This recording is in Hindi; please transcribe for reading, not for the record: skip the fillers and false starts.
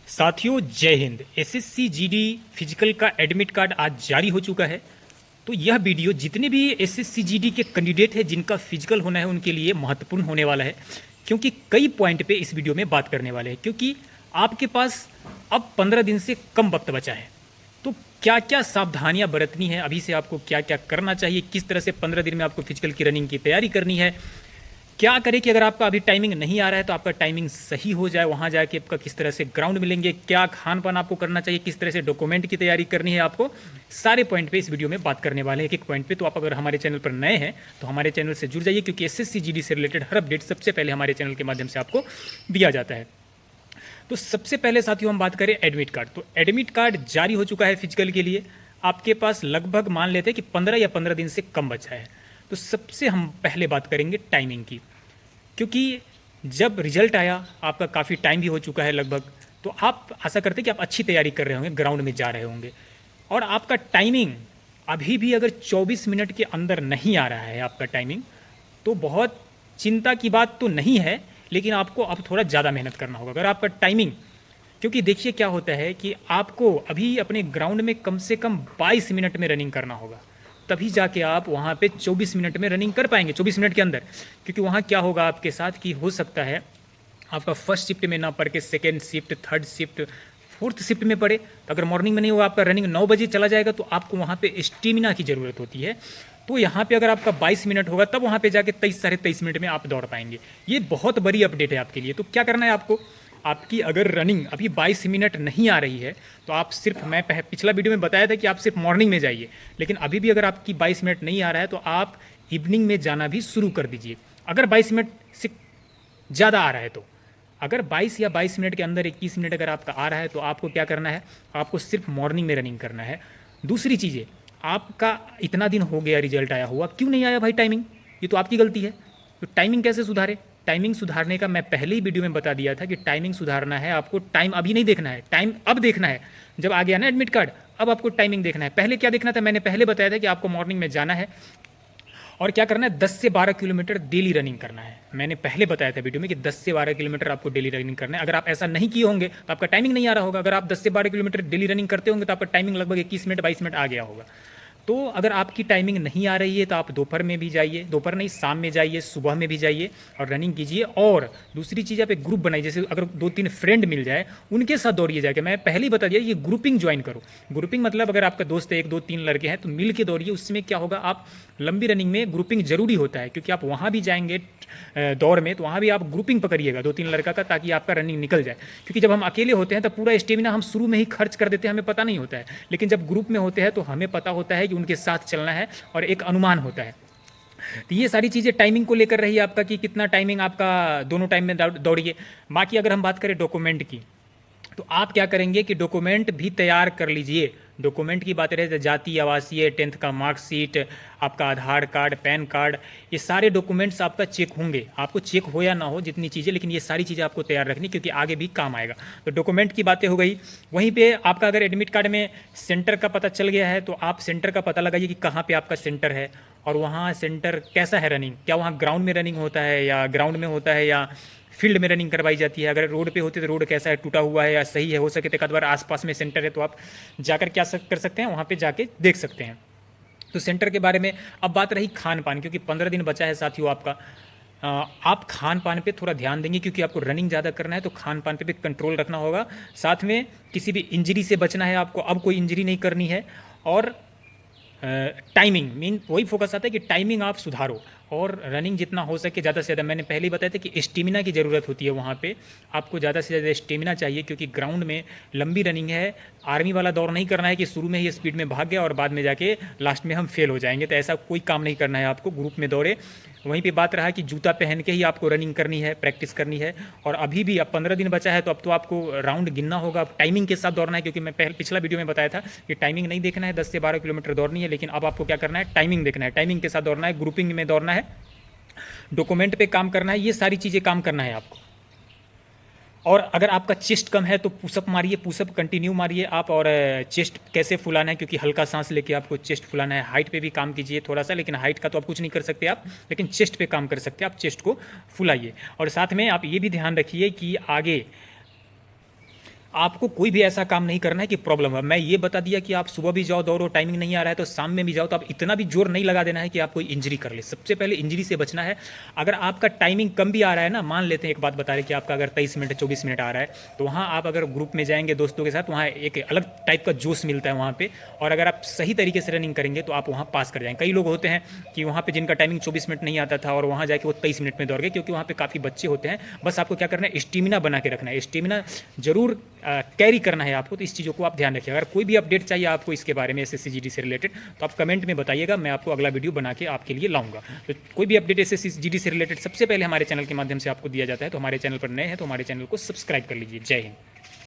साथियों जय हिंद। एसएससी जीडी फिजिकल का एडमिट कार्ड आज जारी हो चुका है। तो यह वीडियो जितने भी एसएससी जीडी के कैंडिडेट हैं जिनका फिजिकल होना है उनके लिए महत्वपूर्ण होने वाला है, क्योंकि कई पॉइंट पे इस वीडियो में बात करने वाले हैं। क्योंकि आपके पास अब 15 दिन से कम वक्त बचा है, तो क्या क्या सावधानियां बरतनी है, अभी से आपको क्या क्या करना चाहिए, किस तरह से 15 दिन में आपको फिजिकल की रनिंग की तैयारी करनी है, क्या करें कि अगर आपका अभी टाइमिंग नहीं आ रहा है तो आपका टाइमिंग सही हो जाए, वहाँ जाके आपका किस तरह से ग्राउंड मिलेंगे, क्या खान पान आपको करना चाहिए, किस तरह से डॉक्यूमेंट की तैयारी करनी है, आपको सारे पॉइंट पे इस वीडियो में बात करने वाले हैं एक एक पॉइंट पे। तो आप अगर हमारे चैनल पर नए हैं तो हमारे चैनल से जुड़ जाइए, क्योंकि एसएससी जीडी से रिलेटेड हर अपडेट सबसे पहले हमारे चैनल के माध्यम से आपको दिया जाता है। तो सबसे पहले साथियों हम बात करें एडमिट कार्ड। तो एडमिट कार्ड जारी हो चुका है फिजिकल के लिए। आपके पास लगभग मान लेते हैं कि 15 या 15 दिन से कम बचा है। तो सबसे हम पहले बात करेंगे टाइमिंग की, क्योंकि जब रिजल्ट आया आपका काफ़ी टाइम भी हो चुका है लगभग, तो आप आशा करते हैं कि आप अच्छी तैयारी कर रहे होंगे, ग्राउंड में जा रहे होंगे, और आपका टाइमिंग अभी भी अगर 24 मिनट के अंदर नहीं आ रहा है आपका टाइमिंग, तो बहुत चिंता की बात तो नहीं है, लेकिन आपको अब थोड़ा ज़्यादा मेहनत करना होगा अगर आपका टाइमिंग। क्योंकि देखिए क्या होता है कि आपको अभी अपने ग्राउंड में कम से कम 22 मिनट में रनिंग करना होगा, तभी जाके आप वहाँ पे 24 मिनट में रनिंग कर पाएंगे, 24 मिनट के अंदर। क्योंकि वहाँ क्या होगा आपके साथ कि हो सकता है आपका फर्स्ट शिफ्ट में ना पढ़ के second shift, third shift, fourth shift में पड़े। तो अगर मॉर्निंग में नहीं होगा, आपका रनिंग 9 बजे चला जाएगा, तो आपको वहाँ पे स्टेमिना की ज़रूरत होती है। तो यहाँ पे अगर आपका 22 मिनट होगा तब वहाँ पे जाके 23 साढ़े 23 मिनट में आप दौड़ पाएंगे। ये बहुत बड़ी अपडेट है आपके लिए। तो क्या करना है आपको, आपकी अगर रनिंग अभी 22 मिनट नहीं आ रही है तो आप सिर्फ, मैं पिछला वीडियो में बताया था कि आप सिर्फ मॉर्निंग में जाइए, लेकिन अभी भी अगर आपकी 22 मिनट नहीं आ रहा है तो आप इवनिंग में जाना भी शुरू कर दीजिए। अगर 22 मिनट से ज़्यादा आ रहा है तो, अगर 22 या 22 मिनट के अंदर 21 मिनट अगर आपका आ रहा है तो आपको क्या करना है, आपको सिर्फ मॉर्निंग में रनिंग करना है। दूसरी चीज़ें, आपका इतना दिन हो गया रिजल्ट आया हुआ, क्यों नहीं आया भाई टाइमिंग, ये तो आपकी गलती है। तो टाइमिंग कैसे सुधारे, टाइमिंग सुधारने का मैं पहले ही वीडियो में बता दिया था कि टाइमिंग सुधारना है आपको। टाइम अभी नहीं देखना है, टाइम अब देखना है। जब आ गया ना एडमिट कार्ड, अब आपको टाइमिंग देखना है। पहले क्या देखना था, मैंने पहले बताया था कि आपको मॉर्निंग में जाना है और क्या करना है, 10 से 12 किलोमीटर डेली रनिंग करना है। मैंने पहले बताया था वीडियो में कि 10 से 12 किलोमीटर आपको डेली रनिंग करना है। अगर आप ऐसा नहीं किए होंगे तो आपका टाइमिंग नहीं आ रहा होगा। अगर आप 10 से 12 किलोमीटर डेली रनिंग करते होंगे तो आपका टाइमिंग लगभग 21 मिनट 22 मिनट आ गया होगा। तो अगर आपकी टाइमिंग नहीं आ रही है तो आप दोपहर में भी जाइए, दोपहर नहीं शाम में जाइए, सुबह में भी जाइए और रनिंग कीजिए। और दूसरी चीज़, आप एक ग्रुप बनाइए, जैसे अगर 2-3 फ्रेंड मिल जाए उनके साथ दौड़िए जाके। मैं पहले ही बता दिया ये ग्रुपिंग ज्वाइन करो। ग्रुपिंग मतलब अगर आपका दोस्त है, 1-2-3 लड़के हैं तो मिल के दौड़िए। उसमें क्या होगा, आप लंबी रनिंग में ग्रुपिंग जरूरी होता है, क्योंकि आप वहाँ भी जाएंगे दौड़ में तो वहाँ भी आप ग्रुपिंग पकड़िएगा 2-3 लड़का का, ताकि आपका रनिंग निकल जाए। क्योंकि जब हम अकेले होते हैं तो पूरा स्टेमिना हम शुरू में ही खर्च कर देते हैं, हमें पता नहीं होता है। लेकिन जब ग्रुप में होते हैं तो हमें पता होता है कि उनके साथ चलना है और एक अनुमान होता है। तो ये सारी चीज़ें टाइमिंग को लेकर रही आपका कि कितना टाइमिंग आपका दोनों टाइम में दौड़िए। बाकी अगर हम बात करें डॉक्यूमेंट की, तो आप क्या करेंगे कि डॉक्यूमेंट भी तैयार कर लीजिए। डॉक्यूमेंट की बात रहे तो जाति, आवासीय, 10th का मार्कशीट, आपका आधार कार्ड, पैन कार्ड, ये सारे डॉक्यूमेंट्स आपका चेक होंगे। आपको चेक हो या ना हो जितनी चीज़ें, लेकिन ये सारी चीज़ें आपको तैयार रखनी, क्योंकि आगे भी काम आएगा। तो डॉक्यूमेंट की बातें हो गई। वहीं पे आपका अगर एडमिट कार्ड में सेंटर का पता चल गया है तो आप सेंटर का पता लगाइए कि कहाँ पे आपका सेंटर है और वहाँ सेंटर कैसा है रनिंग, क्या वहाँ ग्राउंड में रनिंग होता है या ग्राउंड में होता है या फील्ड में रनिंग करवाई जाती है। अगर रोड पे होती है तो रोड कैसा है, टूटा हुआ है या सही है। हो सके तो एक आध बार आसपास में सेंटर है तो आप जाकर क्या कर सकते हैं, वहाँ पे जाके देख सकते हैं। तो सेंटर के बारे में अब बात रही खान पान, क्योंकि 15 दिन बचा है साथियों आपका। आप खान पान पे थोड़ा ध्यान देंगे, क्योंकि आपको रनिंग ज़्यादा करना है तो खान पान पे भी कंट्रोल रखना होगा। साथ में किसी भी इंजरी से बचना है आपको, अब कोई इंजरी नहीं करनी है। और टाइमिंग मीन वही फोकस आता है कि टाइमिंग आप सुधारो और रनिंग जितना हो सके ज़्यादा से ज़्यादा। मैंने पहले ही बताया था कि स्टेमिना की ज़रूरत होती है वहाँ पे, आपको ज़्यादा से ज़्यादा स्टेमिना चाहिए, क्योंकि ग्राउंड में लंबी रनिंग है। आर्मी वाला दौर नहीं करना है कि शुरू में ही स्पीड में भाग गया और बाद में जाके लास्ट में हम फेल हो जाएंगे। तो ऐसा कोई काम नहीं करना है आपको, ग्रुप में दौड़े। वहीं पे बात रहा कि जूता पहन के ही आपको रनिंग करनी है, प्रैक्टिस करनी है। और अभी भी अब 15 दिन बचा है तो अब तो आपको राउंड गिनना होगा, अब टाइमिंग के साथ दौड़ना है। क्योंकि मैं पिछला वीडियो में बताया था कि टाइमिंग नहीं देखना है, 10 से 12 किलोमीटर दौड़नी है, लेकिन अब आपको क्या करना है, टाइमिंग देखना है, टाइमिंग के साथ दौड़ना है, ग्रुपिंग में दौड़ना है, डॉक्यूमेंट पे काम करना है, ये सारी चीज़ें काम करना है आपको। और अगर आपका चेस्ट कम है तो पुशअप मारिए, पुशअप कंटिन्यू मारिए आप। और चेस्ट कैसे फुलाना है, क्योंकि हल्का सांस लेके आपको चेस्ट फुलाना है। हाइट पे भी काम कीजिए थोड़ा सा, लेकिन हाइट का तो आप कुछ नहीं कर सकते आप, लेकिन चेस्ट पे काम कर सकते हैं आप, चेस्ट को फुलाइए। और साथ में आप ये भी ध्यान रखिए कि आगे आपको कोई भी ऐसा काम नहीं करना है कि प्रॉब्लम है। मैं ये बता दिया कि आप सुबह भी जाओ दौड़ो, टाइमिंग नहीं आ रहा है तो शाम में भी जाओ, तो आप इतना भी जोर नहीं लगा देना है कि आप कोई इंजरी कर ले। सबसे पहले इंजरी से बचना है। अगर आपका टाइमिंग कम भी आ रहा है ना, मान लेते हैं एक बात बता रहे कि आपका अगर 23 मिनट 24 मिनट आ रहा है, तो वहाँ आप अगर ग्रुप में जाएंगे दोस्तों के साथ, वहाँ एक अलग टाइप का जोश मिलता है वहाँ पे, और अगर आप सही तरीके से रनिंग करेंगे तो आप वहाँ पास कर जाएंगे। कई लोग होते हैं कि वहाँ पे जिनका टाइमिंग 24 मिनट नहीं आता था और वहाँ जाके वो 23 मिनट में दौड़ गए, क्योंकि वहाँ पे काफ़ी बच्चे होते हैं। बस आपको क्या करना है, स्टेमिना बना के रखना है, स्टेमिना जरूर कैरी करना है आपको। तो इस चीज़ों को आप ध्यान रखिए। अगर कोई भी अपडेट चाहिए आपको इसके बारे में एसएससी से रिलेटेड, तो आप कमेंट में बताइएगा, मैं आपको अगला वीडियो बना के आपके लिए लाऊंगा। तो कोई भी अपडेट एसएससी से रिलेटेड सबसे पहले हमारे चैनल के माध्यम से आपको दिया जाता है। तो हमारे चैनल पर नए हैं तो हमारे चैनल को सब्सक्राइब कर लीजिए। जय हिंद।